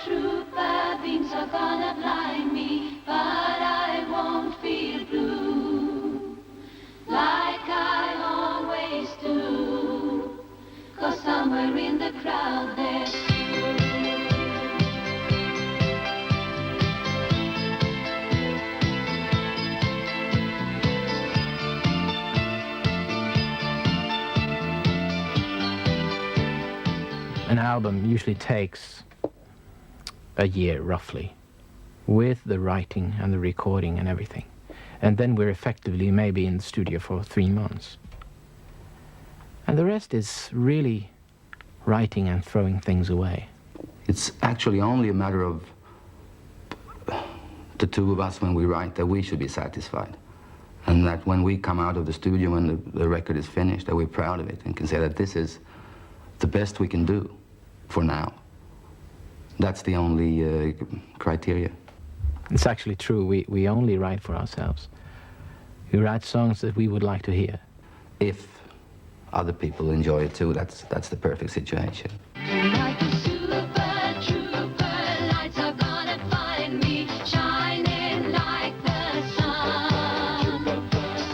trooper, beams are gonna blind me, but I won't feel blue, like I always do, 'cause somewhere in the crowd there's you. An album usually takes a year, roughly, with the writing and the recording and everything. And then we're effectively maybe in the studio for 3 months. And the rest is really writing and throwing things away. It's actually only a matter of the two of us when we write that we should be satisfied. And that when we come out of the studio, when the record is finished, that we're proud of it and can say that this is the best we can do for now. That's the only criteria. It's actually true. We only write for ourselves. We write songs that we would like to hear. If other people enjoy it too, that's the perfect situation. Like a super trooper, lights are gonna find me, shining like the sun,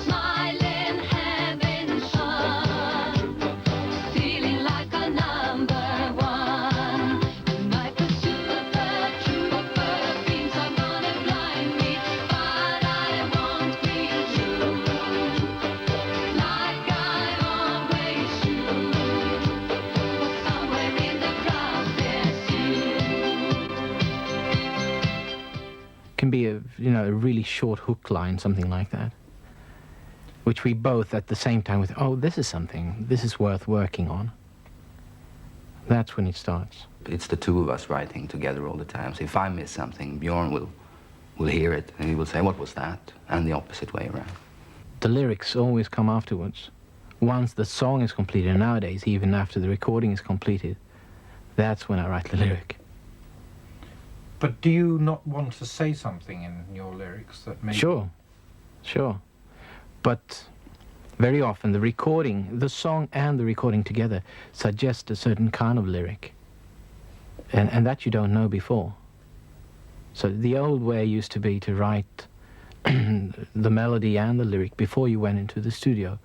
smiling, having fun, feeling like a number one. Like a super trooper, beams are gonna blind me, but I won't feel blue, like I always do. Somewhere in the crowd there's you. Can be a really short hook line, something like that, which we both at the same time with, oh, this is something, this is worth working on. That's when it starts. It's the two of us writing together all the time. So if I miss something, Bjorn will hear it and he will say, what was that? And the opposite way around. The lyrics always come afterwards. Once the song is completed, and nowadays, even after the recording is completed, that's when I write the lyric. But do you not want to say something in your lyrics that maybe... Sure. But very often the song and the recording together suggest a certain kind of lyric. And that you don't know before. So the old way used to be to write the melody and the lyric before you went into the studio.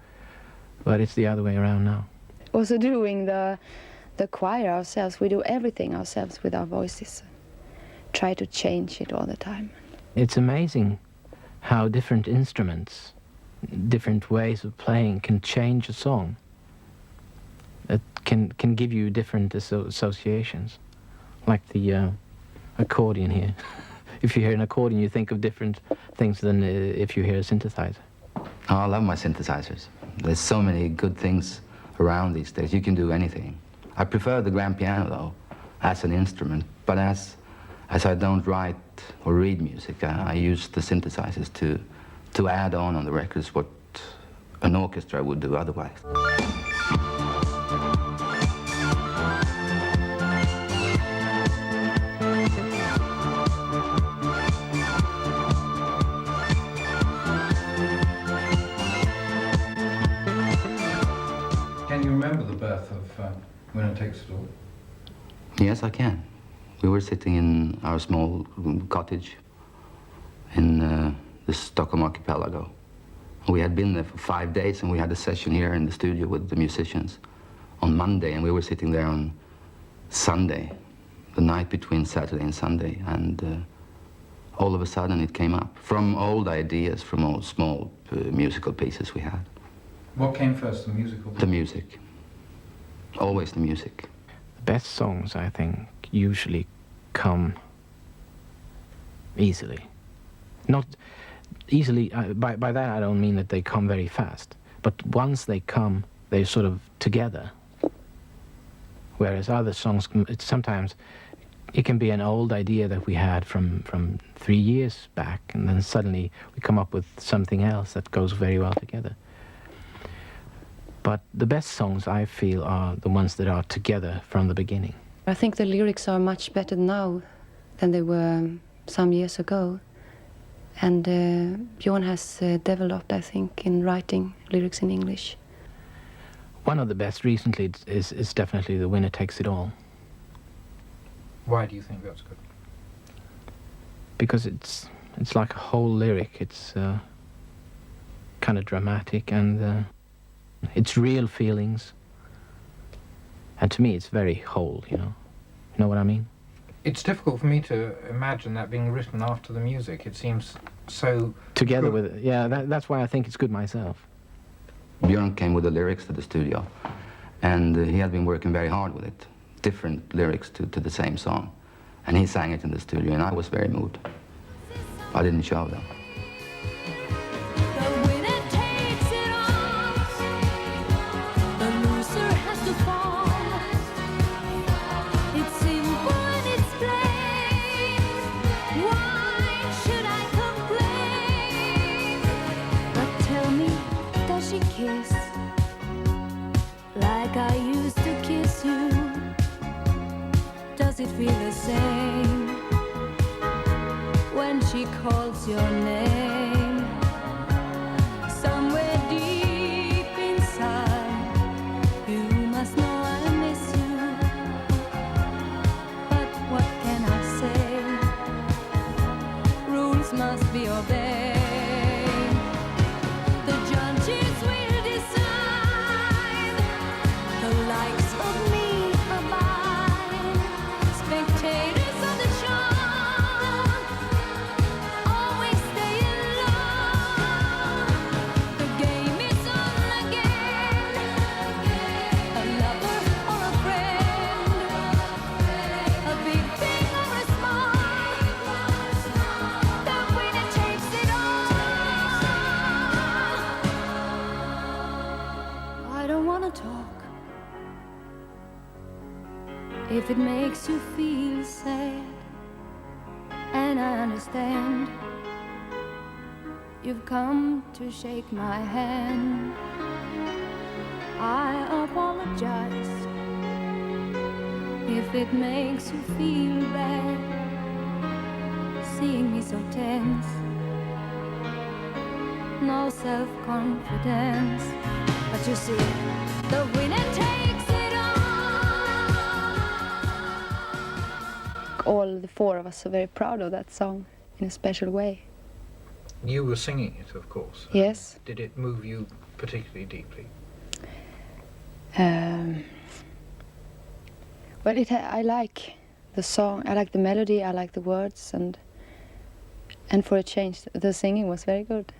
But it's the other way around now. Also doing the choir ourselves, we do everything ourselves with our voices. Try to change it all the time. It's amazing how different instruments, different ways of playing can change a song. It can give you different associations, like the accordion here. If you hear an accordion, you think of different things than if you hear a synthesizer. Oh, I love my synthesizers. There's so many good things around these days. You can do anything. I prefer the grand piano, though, as an instrument. But as I don't write or read music, I use the synthesizers to add on the records what an orchestra would do otherwise. Can you remember the birth of Winner Takes It All? Yes, I can. We were sitting in our small cottage in the Stockholm archipelago. We had been there for 5 days, and we had a session here in the studio with the musicians on Monday, and we were sitting there on Sunday, the night between Saturday and Sunday, and all of a sudden it came up from old ideas, from old small musical pieces we had. What came first, the musical? The music. Always the music. The best songs, I think, usually come easily. Not easily, by that I don't mean that they come very fast, but once they come, they're sort of together. Whereas other songs, sometimes it can be an old idea that we had from 3 years back, and then suddenly we come up with something else that goes very well together. But the best songs, I feel, are the ones that are together from the beginning. I think the lyrics are much better now than they were some years ago. And Bjorn has developed, I think, in writing lyrics in English. One of the best recently is definitely The Winner Takes It All. Why do you think that's good? Because it's like a whole lyric. It's kind of dramatic, and it's real feelings. And to me, it's very whole, you know. You know what I mean? It's difficult for me to imagine that being written after the music. It seems so... Together good. with it. Yeah, that's why I think it's good myself. Björn came with the lyrics to the studio, and he had been working very hard with it. Different lyrics to the same song. And he sang it in the studio, and I was very moved. I didn't show them. The winner takes it all. The loser has to fall. It's simple and it's plain. Why should I complain? But tell me, does she kiss like I used to kiss you? Does it feel the same when she calls your name? Somewhere deep inside, you must know I miss you. But what can I say? Rules must be obeyed. The judges will decide. The likes of me abide. Spectators of the show always stay in love. The game is on again. A lover or a friend, a big thing or a small, the winner takes it all. I don't wanna talk if it makes you feel sad, and I understand. You've come to shake my hand. I apologize if it makes you feel bad, seeing me so tense. No self-confidence, but you see, the winner takes it all. All the four of us are very proud of that song in a special way. You were singing it, of course. Yes. Did it move you particularly deeply? Well, I like the song, I like the melody, I like the words, and for a change, the singing was very good.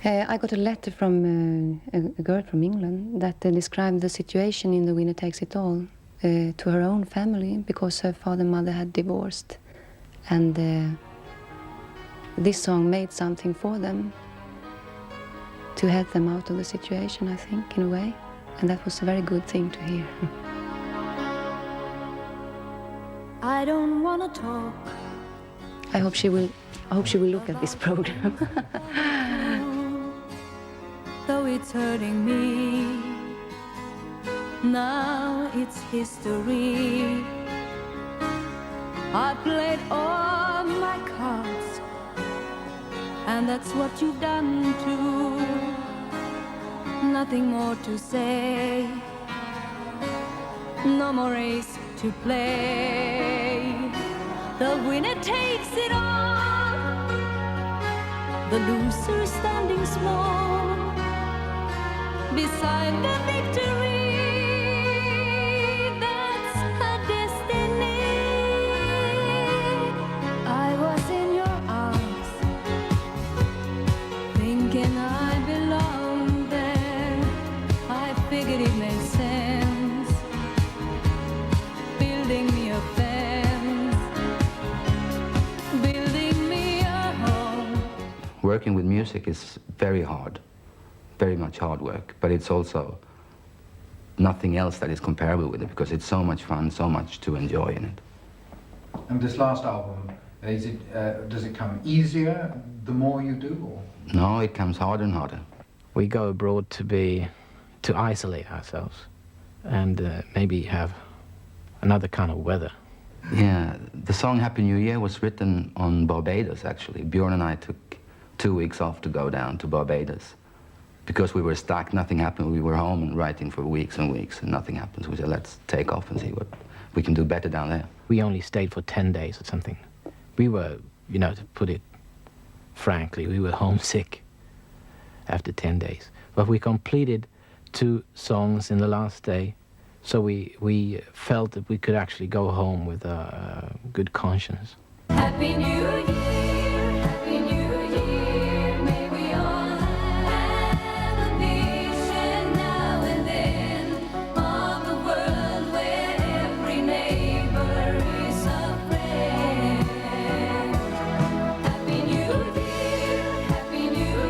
I got a letter from a girl from England that described the situation in The Winner Takes It All to her own family, because her father and mother had divorced, and this song made something for them to help them out of the situation, I think, in a way, and that was a very good thing to hear. I don't wanna talk. I hope she will look at this program. Though it's hurting me, now it's history. I played all my cards, and that's what you've done too. Nothing more to say, no more race to play. The winner takes it all, the loser standing small beside the victory. That's her destiny. I was in your arms, thinking I belonged there. I figured it made sense, building me a fence, building me a home. Working with music is very hard, very much hard work, but it's also nothing else that is comparable with it, because it's so much fun, so much to enjoy in it. And this last album, is it, does it come easier the more you do? Or? No, it comes harder and harder. We go abroad to isolate ourselves and maybe have another kind of weather. Yeah, the song Happy New Year was written on Barbados, actually. Björn and I took 2 weeks off to go down to Barbados. because we were stuck, nothing happened. We were home and writing for weeks and weeks, and nothing happens. We said, let's take off and see what we can do better down there. We only stayed for 10 days or something. We were, you know, to put it frankly, we were homesick after 10 days. But we completed 2 songs in the last day, so we felt that we could actually go home with a good conscience. Happy New Year, Happy New Year, may we all have a vision now and then of a world where every neighbor is a friend. Happy New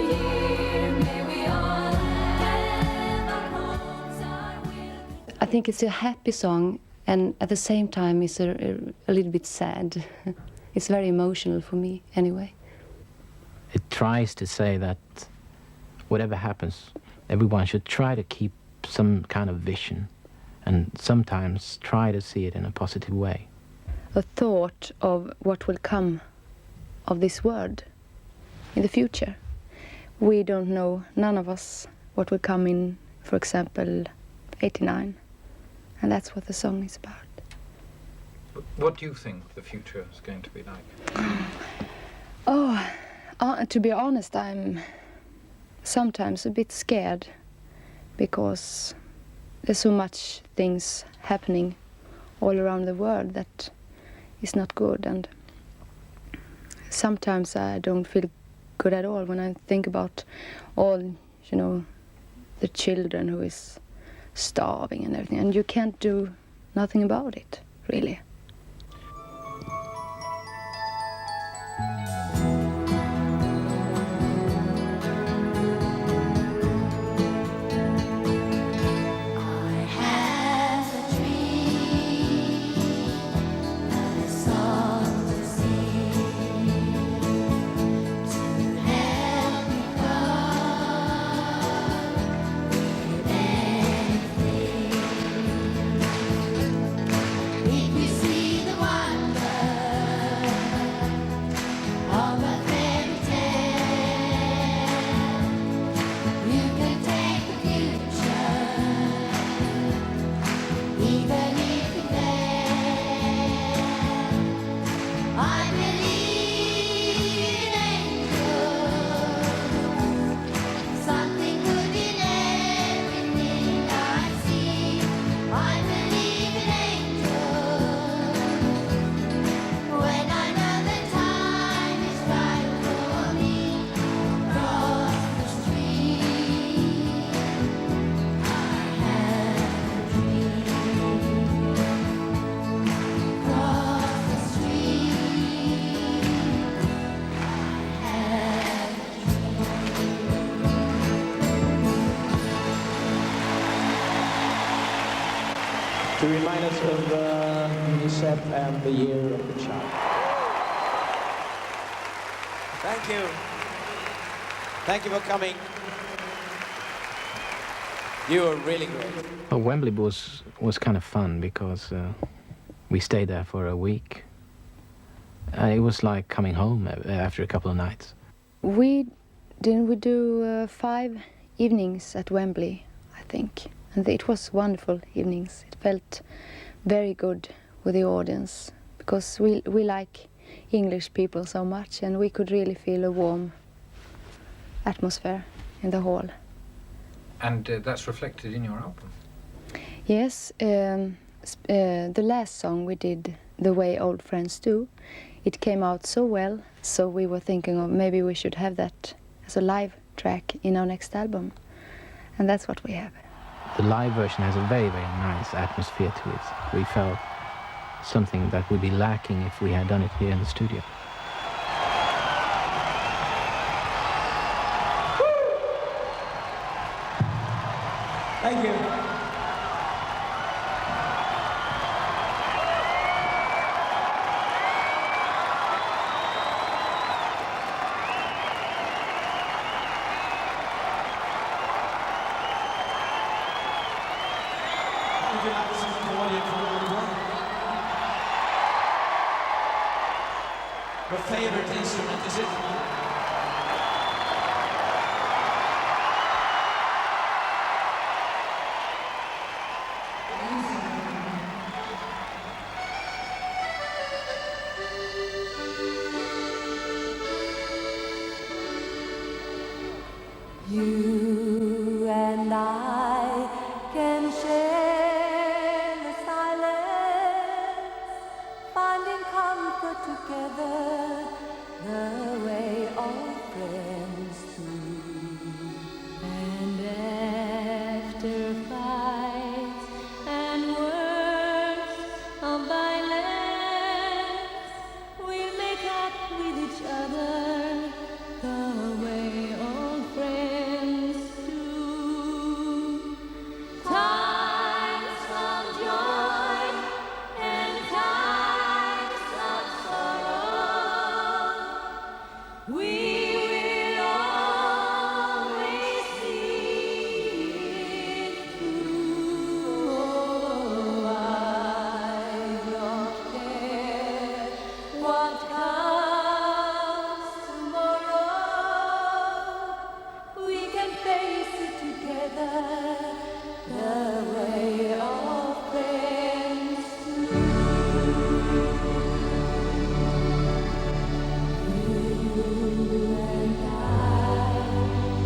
Year, may we all have our hopes, our will. I think it's a happy song, and at the same time it's a little bit sad. It's very emotional for me, anyway. It tries to say that whatever happens, everyone should try to keep some kind of vision and sometimes try to see it in a positive way. A thought of what will come of this world in the future. We don't know, none of us, what will come in, for example, 89. And that's what the song is about. What do you think the future is going to be like? To be honest, I'm sometimes a bit scared because there's so much things happening all around the world that is not good, and sometimes I don't feel good at all when I think about all, you know, the children who is starving and everything, and you can't do nothing about it, really. To remind us of UNICEF and the Year of the Child. Thank you. Thank you for coming. You were really great. Well, Wembley was kind of fun because we stayed there for a week. It was like coming home after a couple of nights. We do 5 evenings at Wembley, I think. And it was wonderful evenings. It felt very good with the audience because we like English people so much, and we could really feel a warm atmosphere in the hall. And that's reflected in your album? Yes, the last song we did, The Way Old Friends Do, it came out so well, so we were thinking of maybe we should have that as a live track in our next album. And that's what we have. The live version has a very, very nice atmosphere to it. We felt something that would be lacking if we had done it here in the studio. Thank you. Would you like to sing the audience for one? Your favorite instrument, is it? together the way all friends do. And after fights and words of violence, we'll make up with each other the way all friends do. Times of joy and times of sorrow, we will always see it through. Oh, I don't care what comes tomorrow. We can face it together the way all friends do. You and I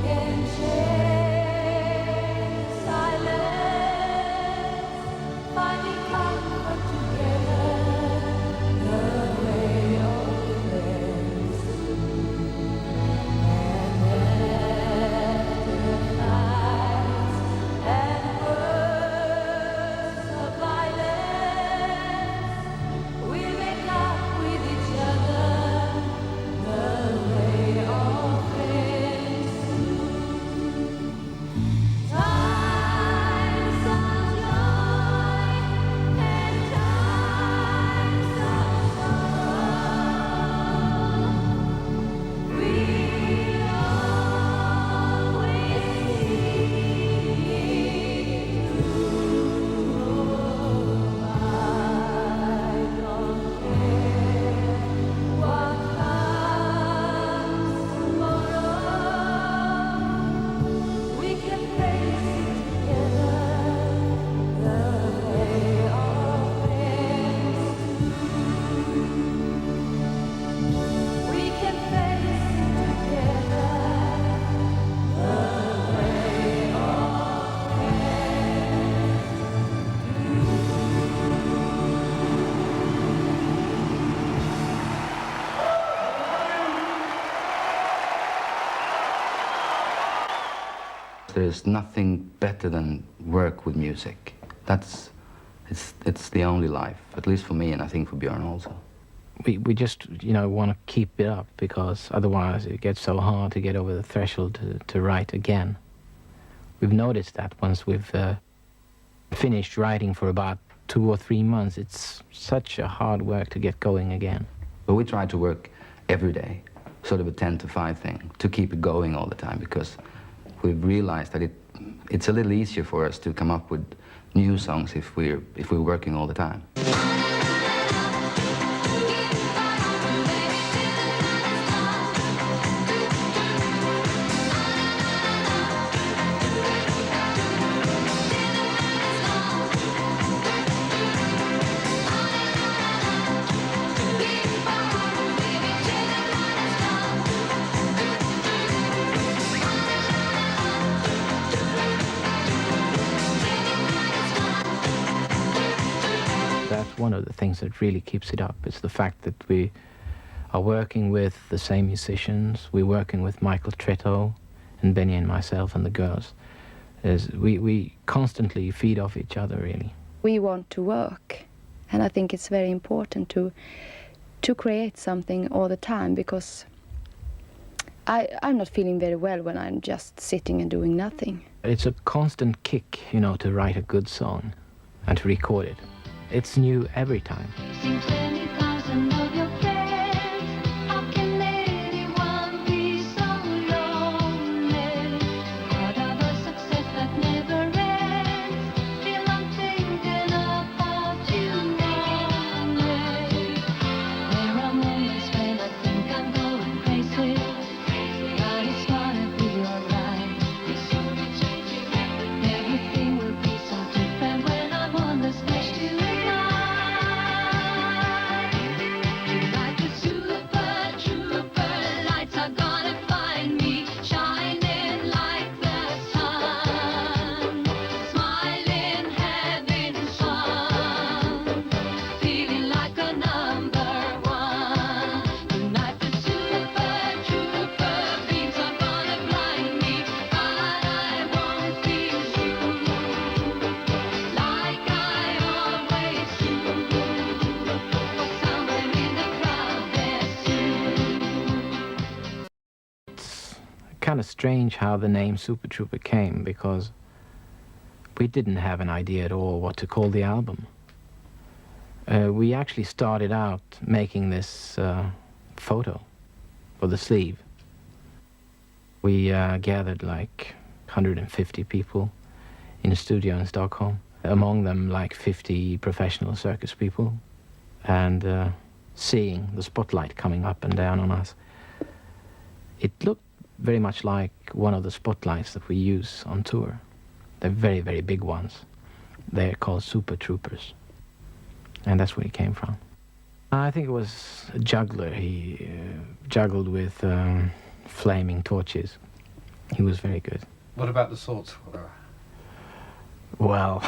can share silence, finding comfort together the way all friends do. And after fights and words of violence, we make up with each other the way all friends do. Times of joy and times of sorrow, we'll always see through. I don't care what comes tomorrow. We can face it together the way all friends do. We can face it together the way all There's nothing better than work with music. It's the only life, at least for me, and I think for Björn also. We just, want to keep it up, because otherwise it gets so hard to get over the threshold to write again. We've noticed that once we've finished writing for about 2 or 3 months, it's such a hard work to get going again. But we try to work every day, sort of a 10 to 5 thing, to keep it going all the time, because we've realized that it's a little easier for us to come up with new songs if we're working all the time. That's one of the things that really keeps it up. It's the fact that we are working with the same musicians. We're working with Michael Tretto and Benny and myself and the girls. We constantly feed off each other, really. We want to work, and I think it's very important to create something all the time, because I'm not feeling very well when I'm just sitting and doing nothing. It's a constant kick, to write a good song and to record it. It's new every time. Sing 20,000 of your friends. How can anyone be so lonely? Part of a success that never ends. Till I'm thinking about you only. There are moments when I think I'm going crazy, but it's gonna be alright. Everything will be so different when I'm on the stage tonight. kind of strange how the name Super Trooper came, because we didn't have an idea at all what to call the album. We actually started out making this photo for the sleeve. We gathered like 150 people in a studio in Stockholm, among them like 50 professional circus people, and seeing the spotlight coming up and down on us. It looked very much like one of the spotlights that we use on tour. They're very, very big ones. They're called Super Troopers. And that's where it came from. I think it was a juggler. He juggled with flaming torches. He was very good. What about the sword swallower? Well,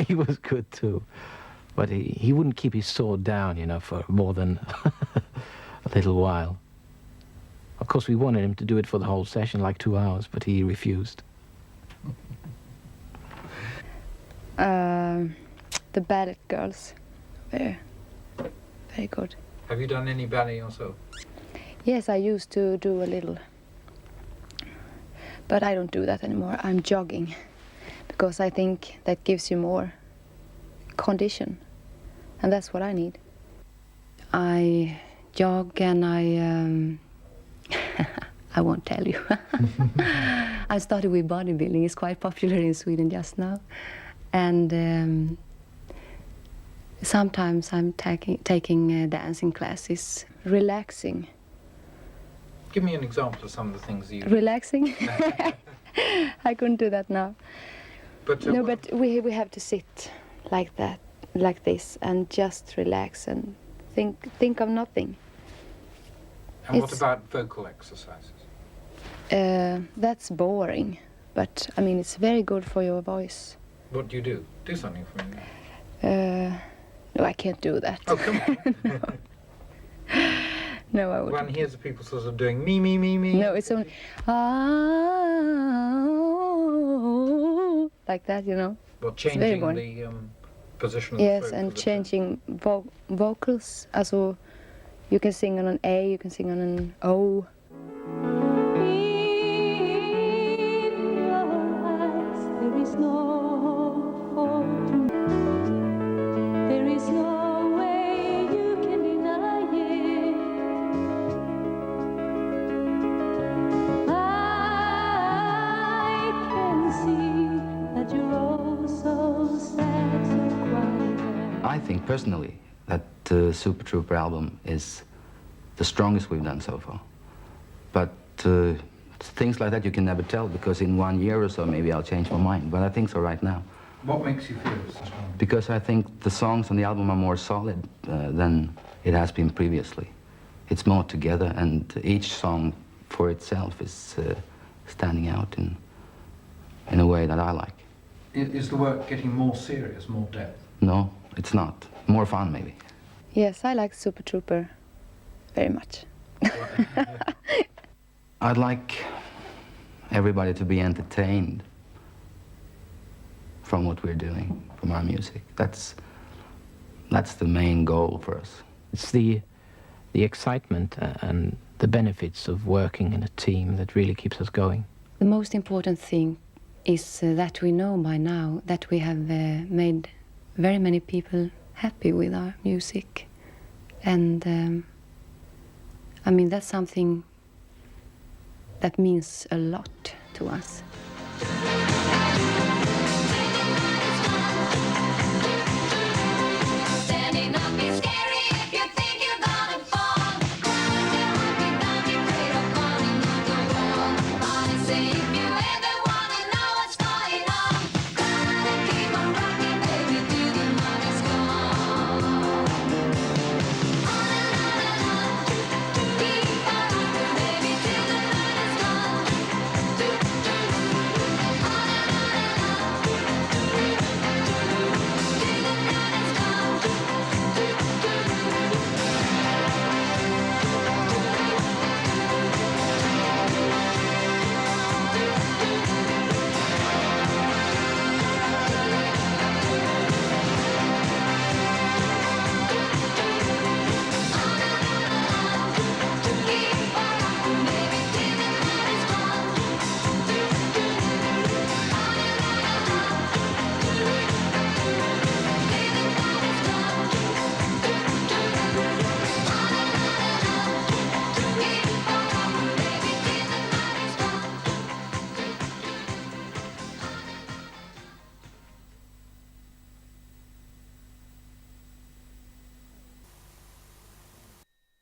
he was good too. But he wouldn't keep his sword down, you know, for more than a little while. Of course, we wanted him to do it for the whole session, like 2 hours, but he refused. The Ballet Girls. Very, very good. Have you done any ballet yourself? Yes, I used to do a little. But I don't do that anymore. I'm jogging. Because I think that gives you more condition. And that's what I need. I jog and I won't tell you. I started with bodybuilding. It's quite popular in Sweden just now. And sometimes I'm taking dancing classes, relaxing. Give me an example of some of the things that you... Relaxing? I couldn't do that now. But, No, but we have to sit like that, like this, and just relax and think of nothing. And what about vocal exercises? That's boring, but I mean it's very good for your voice. What do you do? Do something for me now. No, I can't do that. Oh, come on. No, I wouldn't. One hears the people sort of doing me, me, me, me. No, it's only like that, you know. Well, very changing boring. the position of the Yes, throat and for the changing vocals. Also, you can sing on an A, you can sing on an O. I think personally that the Super Trooper album is the strongest we've done so far. But things like that you can never tell, because in 1 year or so maybe I'll change my mind. But I think so right now. What makes you feel so strong? Because I think the songs on the album are more solid than it has been previously. It's more together, and each song for itself is standing out in a way that I like. Is the work getting more serious, more depth? No, it's not. More fun, maybe. Yes, I like Super Trooper very much. I'd like everybody to be entertained from what we're doing, from our music. That's the main goal for us. It's the excitement and the benefits of working in a team that really keeps us going. The most important thing is that we know by now that we have made very many people happy with our music. And I mean, that's something that means a lot to us.